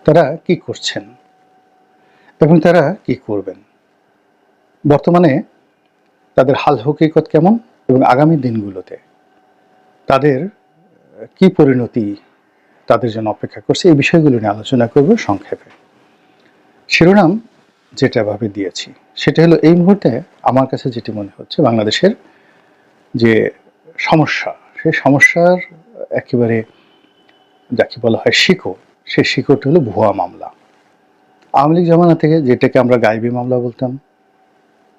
তারা কি করছেন এবং তারা কি করবেন, বর্তমানে তাদের হাল হকিকত কেমন এবং আগামী দিনগুলোতে তাদের কি পরিণতি তাদের জন্য অপেক্ষা করছে, এই বিষয়গুলো নিয়ে আলোচনা করব সংক্ষেপে। শিরোনাম যেটা ভাবে দিয়েছি সেটা হলো, এই মুহূর্তে আমার কাছে যেটি মনে হচ্ছে বাংলাদেশের যে সমস্যা, সেই সমস্যার একেবারে যাকে বলা হয় শিকড়, সেই শিকড়টা হলো ভুয়া মামলা। আওয়ামী লীগ জমানা থেকে যেটাকে আমরা গায়েবী মামলা বলতাম,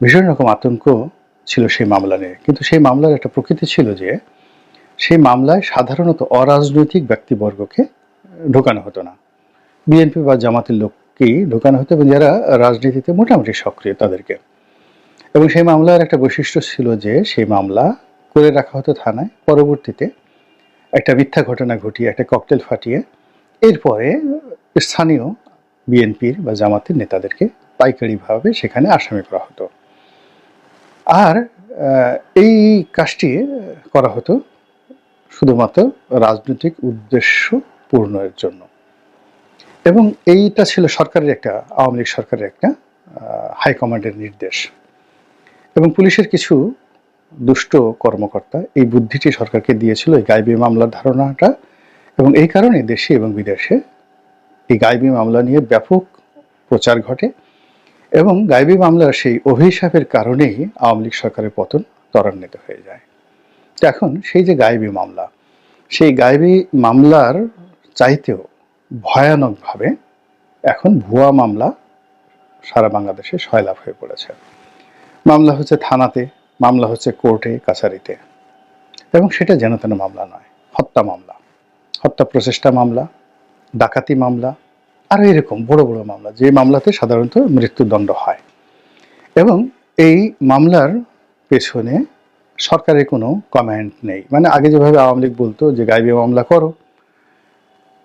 ভীষণ রকম আতঙ্ক ছিল সেই মামলা নিয়ে। কিন্তু সেই মামলার একটা প্রকৃতি ছিল যে সেই মামলায় সাধারণত অরাজনৈতিক ব্যক্তিবর্গকে ঢোকানো হতো না, বিএনপি বা জামাতের লোককেই ঢোকানো হতো এবং যারা রাজনীতিতে মোটামুটি সক্রিয় তাদেরকে। এবং সেই মামলার একটা বৈশিষ্ট্য ছিল যে সেই মামলা করে রাখা হতো থানায়, পরবর্তীতে একটা মিথ্যা ঘটনা ঘটিয়ে একটা ককটেল ফাটিয়ে এরপরে স্থানীয় বিএনপির বা জামাতের নেতাদেরকে পাইকারিভাবে সেখানে আসামি করা হতো। আর এই কাজটি করা হতো শুধুমাত্র রাজনৈতিক উদ্দেশ্য পূর্ণের জন্য। এবং এইটা ছিল সরকারের একটা, আওয়ামী লীগ সরকারের একটা হাইকমান্ডের নির্দেশ। এবং পুলিশের কিছু দুষ্ট কর্মকর্তা এই বুদ্ধিটি সরকারকে দিয়েছিল, এই গায়েবী মামলার ধারণাটা। এবং এই কারণে দেশে এবং বিদেশে এই গায়েবী মামলা নিয়ে ব্যাপক প্রচার ঘটে এবং গায়েবী মামলার সেই অভিশাপের কারণেই আওয়ামী লীগ সরকারের পতন ত্বরান্বিত হয়ে যায়। তো এখন সেই যে গায়েবী মামলা, সেই গায়েবী মামলার চাইতেও ভয়ানকভাবে এখন ভুয়া মামলা সারা বাংলাদেশে সয়লাভ হয়ে পড়েছে। মামলা হচ্ছে থানাতে, মামলা হচ্ছে কোর্টে কাছারিতে, এবং সেটা যেন তেন মামলা নয়, হত্যা মামলা, হত্যা প্রচেষ্টা মামলা, ডাকাতি মামলা, আর এরকম বড় বড় মামলা, যে মামলাতে সাধারণত মৃত্যুদণ্ড হয়। এবং এই মামলার পেছনে সরকারের কোনো কমেন্ট নেই। মানে আগে যেভাবে আওয়ামী লীগ বলতো যে গায়েবী মামলা করো,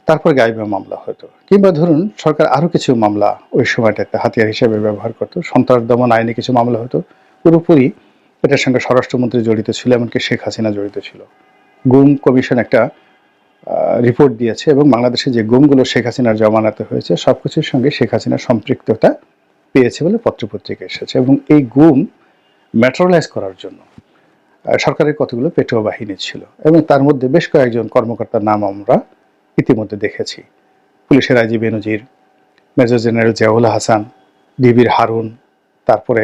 তারপর গায়েবী মামলা হতো, কিংবা ধরুন সরকার আরও কিছু মামলা ওই সময়টা একটা হাতিয়ার হিসেবে ব্যবহার করতো, সন্ত্রাস দমন আইনে কিছু মামলা হতো, পুরোপুরি এটার সঙ্গে স্বরাষ্ট্রমন্ত্রী জড়িত ছিল, এমনকি শেখ হাসিনা জড়িত ছিল। গুম কমিশন একটা রিপোর্ট দিয়েছে এবং বাংলাদেশে যে গুমগুলো শেখ হাসিনার জমানাতে হয়েছে সব কিছুর সঙ্গে শেখ হাসিনার সম্পৃক্ততা পেয়েছে বলে পত্রপত্রিকা এসেছে। এবং এই গুম ম্যাটেরিয়ালাইজ করার জন্য সরকারের কতগুলো পেটোয়া বাহিনী ছিল এবং তার মধ্যে বেশ কয়েকজন কর্মকর্তার নাম আমরা ইতিমধ্যে দেখেছি। পুলিশের আইজি বেনজির, মেজর জেনারেল জিয়াউল হাসান, ডিবির হারুন, তারপরে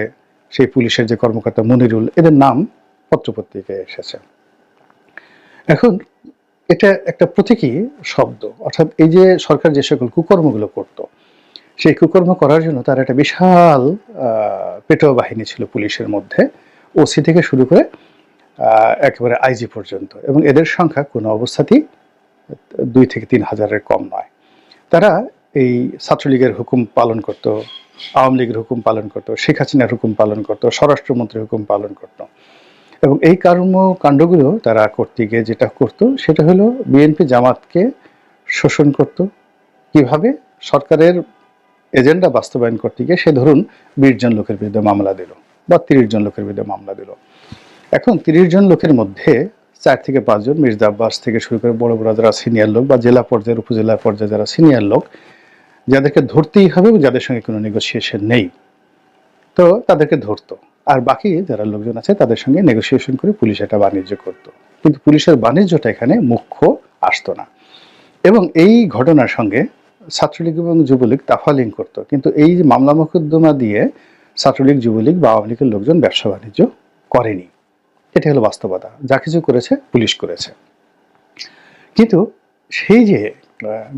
সেই পুলিশের যে কর্মকর্তা মনিরুল, এদের নাম পত্রপত্রিকায় এসেছে। এখন এটা একটা প্রতীকী শব্দ, অর্থাৎ এই যে সরকার যে সকল কুকর্মগুলো করত, সেই কুকর্ম করার জন্য তার একটা বিশাল পেটোয়া বাহিনী ছিল পুলিশের মধ্যে, ওসি থেকে শুরু করে একেবারে আইজি পর্যন্ত। এবং এদের সংখ্যা কোনো অবস্থাতেই 2 থেকে 3 হাজারের কম নয়। তারা এই ছাত্রলীগের হুকুম পালন করত, আওয়ামী লীগের হুকুম পালন করত, শেখ হাসিনার হুকুম পালন করত, স্বরাষ্ট্রমন্ত্রীর হুকুম পালন করত। এবং এই কর্মকাণ্ডগুলো তারা করতে গিয়ে যেটা করত সেটা হলো বিএনপি জামাতকে শোষণ করত। কিভাবে? সরকারের এজেন্ডা বাস্তবায়ন করতে গিয়ে সে ধরুন 20 জন লোকের বিরুদ্ধে মামলা দিল বা 30 জন লোকের বিরুদ্ধে মামলা দিল। এখন 30 জন লোকের মধ্যে 4 থেকে 5 জন, মির্জা আব্বাস থেকে শুরু করে বড় বড় যারা সিনিয়র লোক বা জেলা পর্যায়ের উপজেলা পর্যায়ে যারা সিনিয়র লোক, যাদেরকে ধরতেই হবে এবং যাদের সঙ্গে কোনো নেগোসিয়েশন নেই, তো তাদেরকে ধরতো। আর বাকি যারা লোকজন আছে তাদের সঙ্গে নেগোসিয়েশন করে পুলিশ একটা বাণিজ্য করত। কিন্তু পুলিশের বাণিজ্যটা এখানে মুখ্য আসতো না। এবং এই ঘটনার সঙ্গে ছাত্রলীগ এবং যুবলীগ তাফালিং করতো। কিন্তু এই যে মামলা মোকদ্দমা দিয়ে ছাত্রলীগ, যুবলীগ বা আওয়ামী লীগের লোকজন ব্যবসা বাণিজ্য করেনি। এটা হলো বাস্তবতা। যা কিছু করেছে পুলিশ করেছে। কিন্তু সেই যে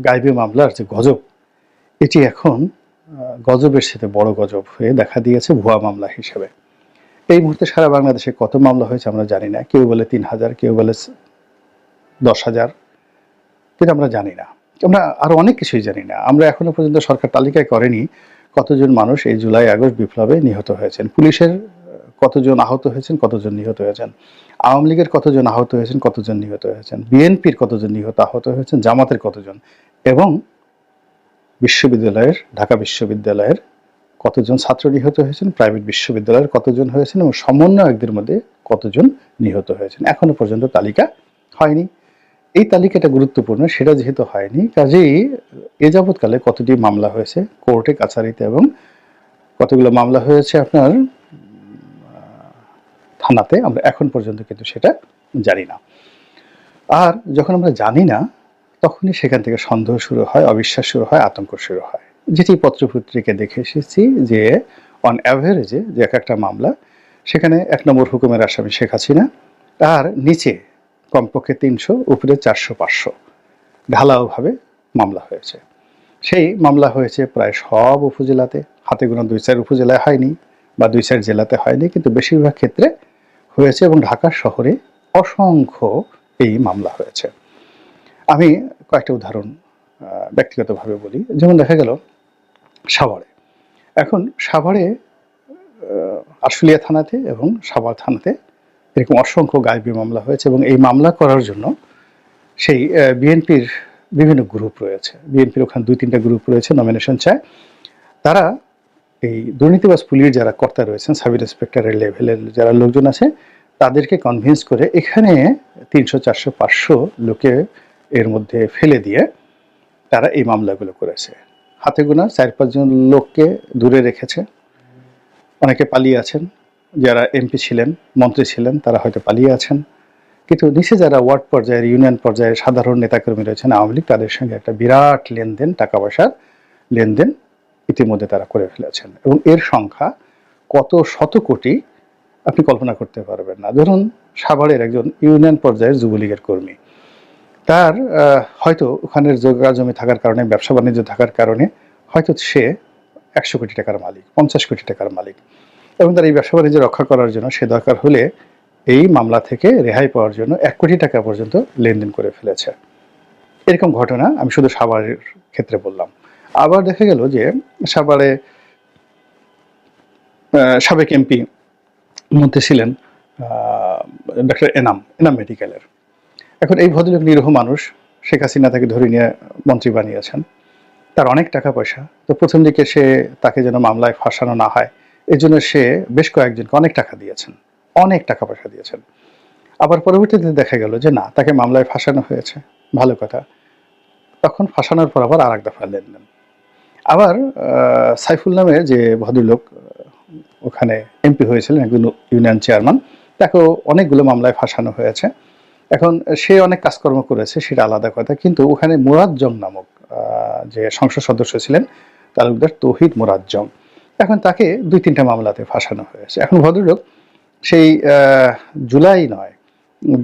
গায়েবী মামলার যে গজব, এটি এখন গজবের সাথে বড় গজব হয়ে দেখা দিয়েছে ভুয়া মামলা হিসেবে। এই মুহূর্তে সারা বাংলাদেশে কত মামলা হয়েছে আমরা জানি না। কেউ বলে 3000, কেউ বলে 10,000, কিন্তু আমরা জানি না। আমরা আরো অনেক কিছুই জানি না। আমরা এখনো পর্যন্ত সরকার তালিকায় করেনি কতজন মানুষ এই জুলাই আগস্ট বিপ্লবে নিহত হয়েছেন, পুলিশের কতজন আহত হয়েছেন, কতজন নিহত হয়েছেন, আওয়ামী লীগের কতজন আহত হয়েছেন, কতজন নিহত হয়েছেন, বিএনপির কতজন নিহত আহত হয়েছেন, জামাতের কতজন, এবং বিশ্ববিদ্যালয়ের, ঢাকা বিশ্ববিদ্যালয়ের কতজন ছাত্র নিহত হয়েছেন, প্রাইভেট বিশ্ববিদ্যালয়ের কতজন হয়েছেন এবং সমন্বয়কদের মধ্যে কতজন নিহত হয়েছেন। এখনো পর্যন্ত তালিকা হয়নি। এই তালিকাটা গুরুত্বপূর্ণ, সেটা যেহেতু হয়নি কাজেই এ যাবৎকালে কতটি মামলা হয়েছে কোর্টে কাছারিতে এবং কতগুলো মামলা হয়েছে আপনার থানাতে, আমরা এখন পর্যন্ত কিন্তু সেটা জানি না। আর যখন আমরা জানি না, তখনই সেখান থেকে সন্দেহ শুরু হয়, অবিশ্বাস শুরু হয়, আতঙ্ক শুরু হয়। যেটি পত্রপত্রিকা দেখে এসেছি যে অন অ্যাভারেজে যে একটা মামলা, সেখানে ১ নম্বর হুকুমের আসামি শেখ হাসিনা, তার নিচে কমপক্ষে ৩০০, উপরে ৪০০-৫০০ ঢালাওভাবে মামলা হয়েছে। সেই মামলা হয়েছে প্রায় সব উপজেলাতে, হাতে গোনা ২-৪ উপজেলায় হয়নি বা ২-৪ জেলাতে হয়নি, কিন্তু বেশিরভাগ ক্ষেত্রে হয়েছে এবং ঢাকা শহরে অসংখ্য এই মামলা হয়েছে। আমি কয়েকটা উদাহরণ ব্যক্তিগতভাবে বলি। যেমন দেখা গেল সাভারে। এখন সাভারে আশুলিয়া থানাতে এবং সাভার থানাতে এরকম অসংখ্য গায়েবী মামলা হয়েছে এবং এই মামলা করার জন্য সেই বিএনপির বিভিন্ন গ্রুপ রয়েছে। বিএনপির ওখানে ২-৩টা গ্রুপ রয়েছে, নমিনেশন চায়। তারা এই দুর্নীতিবাজ পুলিশ যারা কর্তা রয়েছেন, সাব ইন্সপেক্টরের লেভেলের যারা লোকজন আছে, তাদেরকে কনভিন্স করে এখানে ৩০০, ৪০০, ৫০০ লোকে এর মধ্যে ফেলে দিয়ে তারা এই মামলাগুলো করেছে। হাতে গোনা ৪-৫ জন লোককে দূরে রেখেছে। অনেকে পালিয়ে আছেন, যারা এমপি ছিলেন, মন্ত্রী ছিলেন, তারা হয়তো পালিয়ে আছেন। কিন্তু নিচে যারা ওয়ার্ড পর্যায়ের, ইউনিয়ন পর্যায়ের সাধারণ নেতাকর্মী রয়েছেন আওয়ামী লীগ, তাদের সঙ্গে একটা বিরাট লেনদেন, টাকা পয়সার লেনদেন ইতিমধ্যে তারা করে ফেলেছেন এবং এর সংখ্যা কত শত কোটি আপনি কল্পনা করতে পারবেন না। ধরুন সাভারের একজন ইউনিয়ন পর্যায়ের যুবলীগের কর্মী, তার হয়তো ওখানের জায়গা জমি থাকার কারণে, ব্যবসা বাণিজ্য থাকার কারণে হয়তো সে ১০০ কোটি টাকার মালিক, ৫০ কোটি টাকার মালিক, এবং তার এই ব্যবসা বাণিজ্য রক্ষা করার জন্য সে দরকার হলে এই মামলা থেকে রেহাই পাওয়ার জন্য ১ কোটি টাকা পর্যন্ত লেনদেন করে ফেলেছে। এরকম ঘটনা আমি শুধু সাভারের ক্ষেত্রে বললাম। আবার দেখা গেল যে সাভারে সাবেক এমপি মধ্যে ছিলেন ডক্টর এনাম মেডিকেলের। এখন এই ভদ্রলোক নিরীহ মানুষ, শেখ হাসিনা তাকে ধরে নিয়ে মন্ত্রী বানিয়েছেন, তার অনেক টাকা পয়সা। তো প্রথম দিকে তাকে যেন মামলায় ফাঁসানো না হয়, এই জন্য সে বেশ কয়েকজনকে অনেক টাকা দিয়েছেন, অনেক টাকা পয়সা দিয়েছেন। আবার পরবর্তীতে দেখা গেল যে না, তাকে মামলায় ফাঁসানো হয়েছে, ভালো কথা। তখন ফাঁসানোর পর আবার আর এক দফা লেনদেন। আবার সাইফুল নামে যে ভদ্রলোক ওখানে এমপি হয়েছিলেন, একজন ইউনিয়ন চেয়ারম্যান, তাকেও অনেকগুলো মামলায় ফাঁসানো হয়েছে। এখন সে অনেক কাজকর্ম করেছে, সেটা আলাদা কথা, কিন্তু ওখানে মুরাজ্জম নামক যে সংসদ সদস্য ছিলেন, তালুকদার তৌহিদ মুরাজ্জম, এখন তাকে ২-৩টা মামলাতে ফাঁসানো হয়েছে। এখন ভদ্রলোক সেই জুলাই নয়,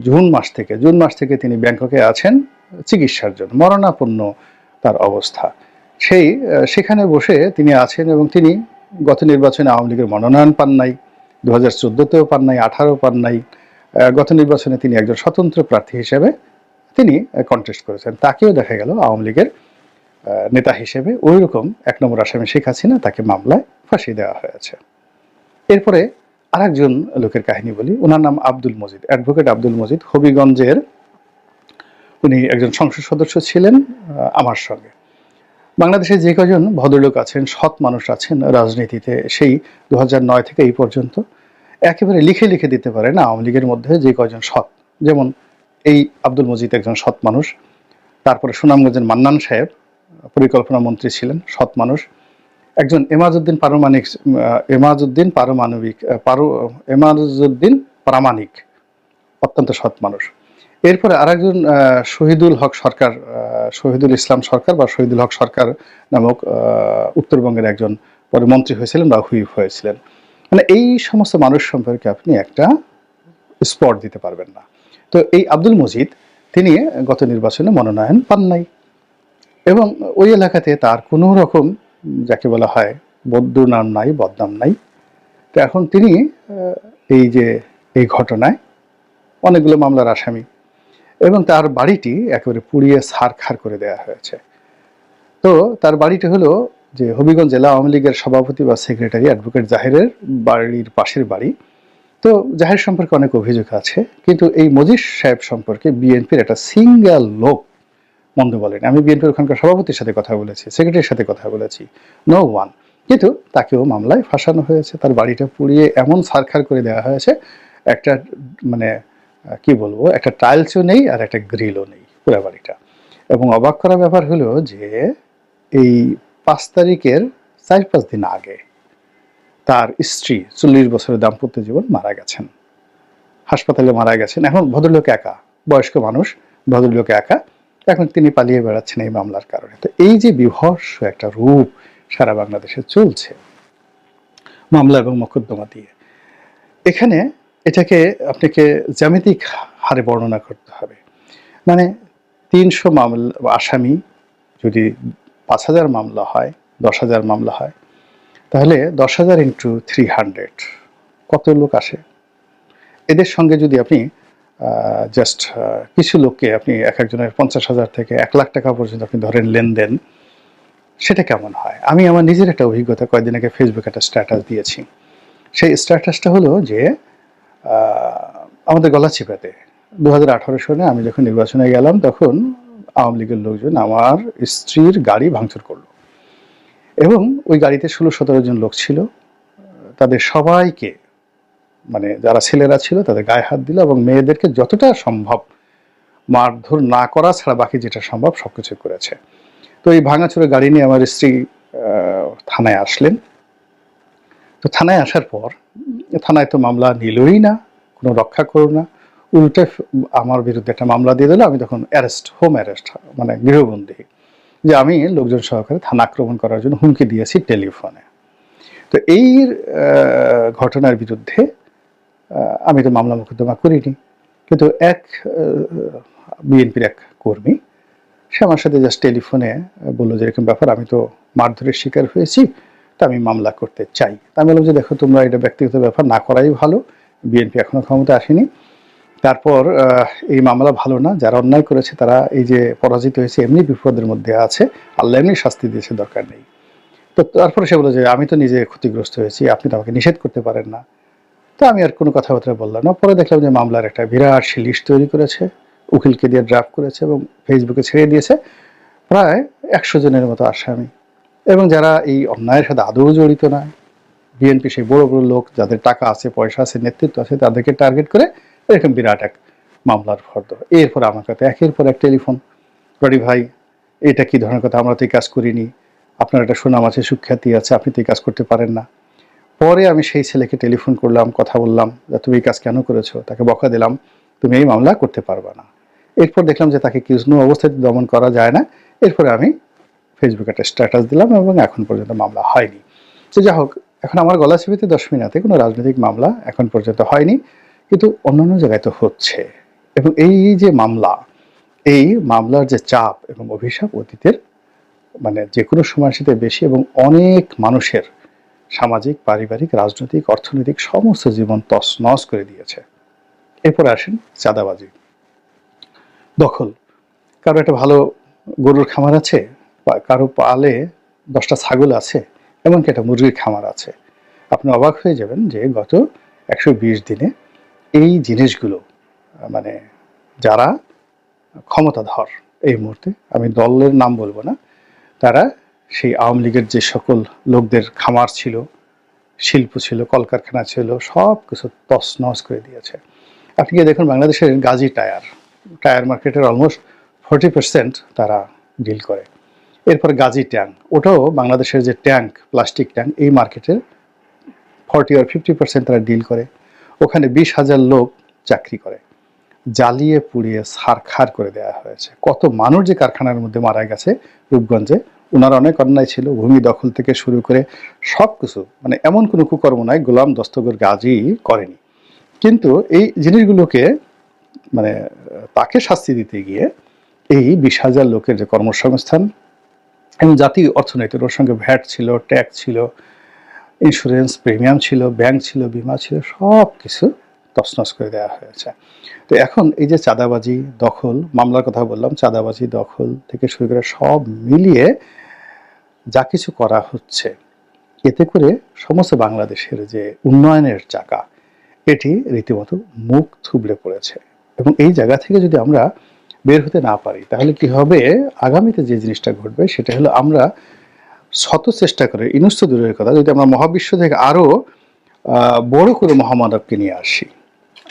জুন মাস থেকে তিনি ব্যাংককে আছেন চিকিৎসার জন্য, মরণাপন্ন তার অবস্থা। সেখানে বসে তিনি আছেন এবং তিনি গত নির্বাচনে আওয়ামী লীগের মনোনয়ন পান নাই, ২০১৪তেও পান নাই, ২০১৮ পান নাই। গত নির্বাচনে তিনি একজন স্বতন্ত্র প্রার্থী হিসেবে তিনি কন্টেস্ট করেছেন, তাকেও দেখা গেল আওয়ামী লীগের নেতা হিসেবে ওই রকম ১ নম্বর আসামি শেখ হাসিনা, তাকে মামলায় ফাঁসি দেওয়া হয়েছে। এরপরে আরেকজন লোকের কাহিনী বলি, ওনার নাম আব্দুল মজিদ, অ্যাডভোকেট আব্দুল মজিদ, হবিগঞ্জের। উনি একজন সংসদ সদস্য ছিলেন আমার সঙ্গে। বাংলাদেশে যে কজন ভদ্রলোক আছেন, সৎ মানুষ আছেন রাজনীতিতে, সেই ২০০৯ থেকে এই পর্যন্ত একেবারে লিখে লিখে দিতে পারেন আওয়ামী লীগের মধ্যে যে কজন সৎ। যেমন এই আব্দুল মজিদ একজন সৎ মানুষ। তারপরে সুনামগঞ্জের মান্নান সাহেব পরিকল্পনা মন্ত্রী ছিলেন, সৎ মানুষ। একজন এমাজউদ্দিন প্রামাণিক, অত্যন্ত সৎ মানুষ। এরপরে আরেকজন শহীদুল ইসলাম সরকার বা শহীদুল হক সরকার নামক উত্তরবঙ্গের একজন পরে মন্ত্রী হয়েছিলেন বা হুইপ হয়েছিলেন। মানে এই সমস্ত মানুষ সম্পর্কে আপনি একটা স্পট দিতে পারবেন না। তো এই আব্দুল মজিদ, তিনি গত নির্বাচনে মনোনয়ন পান নাই এবং ওই এলাকাতে তার কোনো রকম যাকে বলা হয় বদনাম নাই, বদনাম নাই। তো এখন তিনি এই ঘটনায় অনেকগুলো মামলার আসামি এবং তার বাড়িটি একেবারে পুড়িয়ে ছারখার করে দেওয়া হয়েছে। তো তার বাড়িটি হলো যে হবিগঞ্জ জেলা আওয়ামী লীগের সভাপতি বা সেক্রেটারি অ্যাডভোকেট জাহেরের বাড়ির পাশের বাড়ি। তো জাহের সম্পর্কে অনেক অভিযোগ আছে, কিন্তু এই মজিদ সাহেব সম্পর্কে বিএনপির একটা সিঙ্গেল লোক মন্দ বলেন। আমি বিএনপির ওখানকার সভাপতির সাথে কথা বলেছি, সেক্রেটারির সাথে কথা বলেছি, নো ওয়ান। কিন্তু তাকেও মামলায় ফাঁসানো হয়েছে, তার বাড়িটা পুড়িয়ে এমন ছারখার করে দেওয়া হয়েছে, একটা মানে কি বলবো, একটা টাইলসও নেই আর একটা গ্রিলও নেই পুরো বাড়িটা। এবং অবাক করা ব্যাপার হলো যে এই 5 তারিখের 4-5 দিন আগে তার স্ত্রী 40 বছরের দাম্পত্য জীবন মারা গেছেন, হাসপাতালে মারা গেছেন। এখন ভদ্রলোক একা, বয়স্ক মানুষ, ভদ্রলোক একা, এখন তিনি পালিয়ে বেড়াচ্ছেন এই মামলার কারণে। তো এই যে বিভৎস একটা রূপ সারা বাংলাদেশে চলছে মামলা এবং মোকদ্দমা দিয়ে, এখানে এটাকে আপনাকে জ্যামিতিক হারে বর্ণনা করতে হবে। মানে 300 মামলা আসামি যদি 5,000 মামলা হয়, 10,000 মামলা হয়, তাহলে 10,000 ইন্টু 300 কত লোক আসে? এদের সঙ্গে যদি আপনি জাস্ট কিছু লোককে আপনি এক একজনের 50,000 থেকে 1 লাখ টাকা পর্যন্ত আপনি ধরেন লেনদেন, সেটা কেমন হয়? আমি আমার নিজের একটা অভিজ্ঞতা কয়েকদিন আগে ফেসবুকে একটা স্ট্যাটাস দিয়েছি। সেই স্ট্যাটাসটা হলো যে আমাদের গলাচিপাতে 2018 সালে আমি যখন নির্বাচনে গেলাম, তখন আওয়ামী লীগের লোকজন আমার স্ত্রীর গাড়ি ভাঙচুর করলো এবং ওই গাড়িতে 16-17 জন লোক ছিল। তাদের সবাইকে, মানে যারা ছেলেরা ছিল তাদের গায়ে হাত দিল এবং মেয়েদেরকে যতটা সম্ভব মারধর না করা ছাড়া বাকি যেটা সম্ভব সবকিছু করেছে। তো এই ভাঙাচোরা গাড়ি নিয়ে আমার স্ত্রী থানায় আসলেন। তো থানায় আসার পর থানায় তো মামলা নিলই না, কোনো রক্ষা করল না, উল্টে আমার বিরুদ্ধে একটা মামলা দিয়ে দিল। আমি তখন অ্যারেস্ট, হোম অ্যারেস্ট, মানে গৃহবন্দী, যে আমি লোকজন সহকারে থানা আক্রমণ করার জন্য হুমকি দিয়েছি টেলিফোনে। তো এই ঘটনার বিরুদ্ধে আমি তো মামলা মোকদ্দমা করিনি, কিন্তু এক বিএনপির এক কর্মী সে আমার সাথে জাস্ট টেলিফোনে বললো যে এরকম ব্যাপার, আমি তো মারধরের শিকার হয়েছি, তা আমি মামলা করতে চাই। আমি বললাম যে দেখো, তোমরা এটা ব্যক্তিগত ব্যাপার না করাই ভালো, বিএনপি এখনো ক্ষমতা আসেনি। তারপর এই মামলা ভালো না, যারা অন্যায় করেছে তারা এই যে পরাজিত হয়েছে এমনি বিপদের মধ্যে আছে, আল্লাহ এমনি শাস্তি দিয়েছে, দরকার নেই। তো তারপরে সে বললো যে আমি তো নিজে ক্ষতিগ্রস্ত হয়েছি, আপনি তো আমাকে নিষেধ করতে পারেন না। তো আমি আর কোনো কথাবার্তা বললাম না। পরে দেখলাম যে মামলার একটা বিরাট লিস্ট তৈরি করেছে, উকিলকে দিয়ে ড্রাফট করেছে এবং ফেসবুকে ছেড়ে দিয়েছে প্রায় 100 জনের মতো আসামি, এবং যারা এই অন্যায়ের সাথে আদৌ জড়িত নয়। বিএনপি সেই বড় বড় লোক যাদের টাকা আছে, পয়সা আছে, নেতৃত্ব আছে, তাদেরকে টার্গেট করে এরকম বিরাট এক মামলার ফর্দ। এরপর আমার কাছে একের পর এক টেলিফোন, রডি ভাই এটা কি ধরনের কথা, আমরা তো এই কাজ করিনি, আপনার একটা সুনাম আছে, সুখ্যাতি আছে, আপনি তো এই কাজ করতে পারেন না। পরে আমি সেই ছেলেকে টেলিফোন করলাম, কথা বললাম যে তুমি এই কাজ কেন করেছো, তাকে বকা দিলাম, তুমি এই মামলা করতে পারবে না। এরপর দেখলাম যে তাকে কোনো অবস্থায় দমন করা যায় না। এরপরে আমি ফেসবুকে একটা স্ট্যাটাস দিলাম এবং এখন পর্যন্ত মামলা হয়নি। তো যাই হোক, এখন আমার গলাচিপাতে 10 মিনিটে কোনো রাজনৈতিক মামলা এখন পর্যন্ত হয়নি, কিন্তু অন্যান্য জায়গায় তো হচ্ছে। এবং এই যে মামলা, এই মামলার যে চাপ এবং অভিশাপ অতীতের, মানে যে কোনো সময়ের সাথে বেশি, এবং অনেক মানুষের সামাজিক, পারিবারিক, রাজনৈতিক, অর্থনৈতিক সমস্ত জীবন তছনছ করে দিয়েছে। এরপর আসেন চাঁদাবাজি, দখল। কারো একটা ভালো গরুর খামার আছে, কারো পালে 10টা ছাগল আছে, এমনকি একটা মুরগির খামার আছে। আপনি অবাক হয়ে যাবেন যে গত 120 দিনে এই জিনিসগুলো, মানে যারা ক্ষমতাধর এই মুহূর্তে, আমি দলের নাম বলবো না, তারা সেই আওয়ামী লীগের যে সকল লোকদের খামার ছিল, শিল্প ছিল, কলকারখানা ছিল, সব কিছু তছনছ করে দিয়েছে। আপনি গিয়ে দেখুন বাংলাদেশের গাজী টায়ার মার্কেটের অলমোস্ট 40% তারা ডিল করে। এরপর গাজী ট্যাঙ্ক, ওটাও বাংলাদেশের যে ট্যাঙ্ক, প্লাস্টিক ট্যাঙ্ক, এই মার্কেটের 40 আর 50% তারা ডিল করে। ওখানে 20,000 লোক চাকরি করে। জ্বালিয়ে পুড়িয়ে ছারখার করে দেওয়া হয়েছে। কত মানুষ যে কারখানার মধ্যে মারা গেছে রূপগঞ্জে। ওনার অনেক অন্যায় ছিল, ভূমি দখল থেকে শুরু করে সব কিছু, মানে এমন কোনো কুকর্ম নাই গোলাম দস্তগীর গাজী করেনি। কিন্তু এই জিনিসগুলোকে, মানে তাকে শাস্তি দিতে গিয়ে এই 20,000 লোকের যে কর্মসংস্থান এবং জাতীয় অর্থনীতির, ওর সঙ্গে ভ্যাট ছিল, ট্যাক্স ছিল, ইন্স্যুরেন্স প্রিমিয়াম ছিল, ব্যাংক ছিল, বিমা ছিল, সব কিছু তছনছ করে দেওয়া হয়েছে। তো এখন এই যে চাঁদাবাজি, দখল, মামলার কথা বললাম, চাঁদাবাজি, দখল থেকে শুরু করে সব মিলিয়ে যা কিছু করা হচ্ছে, এতে করে সমস্ত বাংলাদেশের যে উন্নয়নের চাকা, এটি রীতিমতো মুখ থুবড়ে পড়েছে। এবং এই জায়গা থেকে যদি আমরা বের হতে না পারি, তাহলে কি হবে, আগামীতে যে জিনিসটা ঘটবে সেটা হলো, আমরা শত চেষ্টা করে, ইনুস তো দূরের কথা, যদি আমরা মহাবিশ্ব থেকে আরো বড় কোনো মহামানবকে নিয়ে আসি,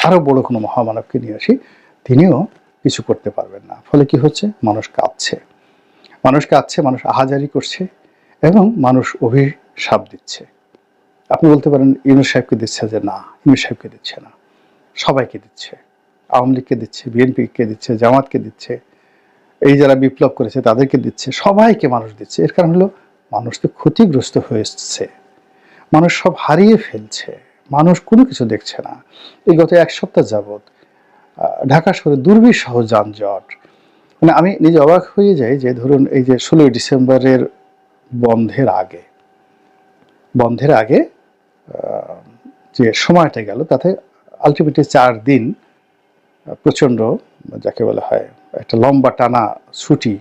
আরো বড় কোনো মহামানবকে নিয়ে আসি, তিনিও কিছু করতে পারবেন না। ফলে কি হচ্ছে, মানুষ কাঁদছে। মানুষ কাঁদছে, মানুষ আহাজারি করছে এবং মানুষ অভিশাপ দিচ্ছে। আপনি বলতে পারেন ইউনূস সাহেবকে দিচ্ছে, যে না, ইউনূস সাহেবকে দিচ্ছে না, সবাইকে দিচ্ছে। আওয়ামী লীগকে দিচ্ছে, বিএনপিকে দিচ্ছে, জামাতকে দিচ্ছে, এই যারা বিপ্লব করেছে তাদেরকে দিচ্ছে, সবাইকে মানুষ দিচ্ছে। এর কারণ হলো মানুষ তো ক্ষতিগ্রস্ত হয়েছে, মানুষ সব হারিয়ে ফেলছে, মানুষ কোনো কিছু দেখছে না। এই গত এক সপ্তাহ যাবৎ ঢাকা শহরে দুর্বিষহ যানজট, মানে আমি নিজে অবাক হয়ে যাই যে ধরুন এই যে 16ই ডিসেম্বরের বন্ধের আগে যে সময়টা গেল, তাতে আলটিমেটলি 4 দিন প্রচণ্ড, যাকে বলা হয় একটা লম্বা টানা ছুটি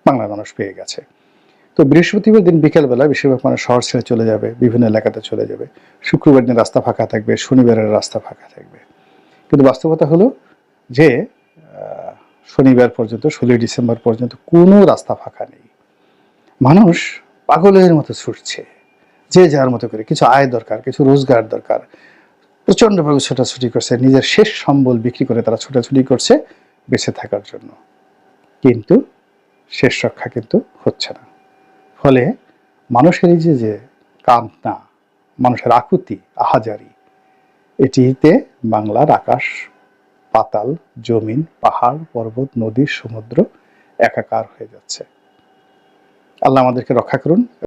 বাংলার মানুষ পেয়ে গেছে। তো বৃহস্পতিবার দিন বিকেলবেলা বেশিরভাগ মানুষ শহর ছেড়ে চলে যাবে, বিভিন্ন এলাকাতে চলে যাবে। শুক্রবার দিন রাস্তা ফাঁকা থাকবে, শনিবারের রাস্তা ফাঁকা থাকবে। কিন্তু বাস্তবতা হলো যে শনিবার পর্যন্ত, 16ই ডিসেম্বর পর্যন্ত কোনো রাস্তা ফাঁকা নেই। মানুষ পাগলের মতো ছুটছে, যে যার মতো করে। কিছু আয় দরকার, কিছু রোজগার দরকার, প্রচণ্ডভাবে ছোটাছুটি করছে, নিজের শেষ সম্বল বিক্রি করে তারা ছোটাছুটি করছে বেঁচে থাকার জন্য। কিন্তু শেষ রক্ষা কিন্তু হচ্ছে না। ফলে মানুষের এই যে কান্না, মানুষের আকুতি, আহাজারি, এটিতে বাংলার আকাশ পাতাল, জমিন, পাহাড়, পর্বত, নদী, সমুদ্র একাকার হয়ে যাচ্ছে। আল্লাহ আমাদেরকে রক্ষা করুন।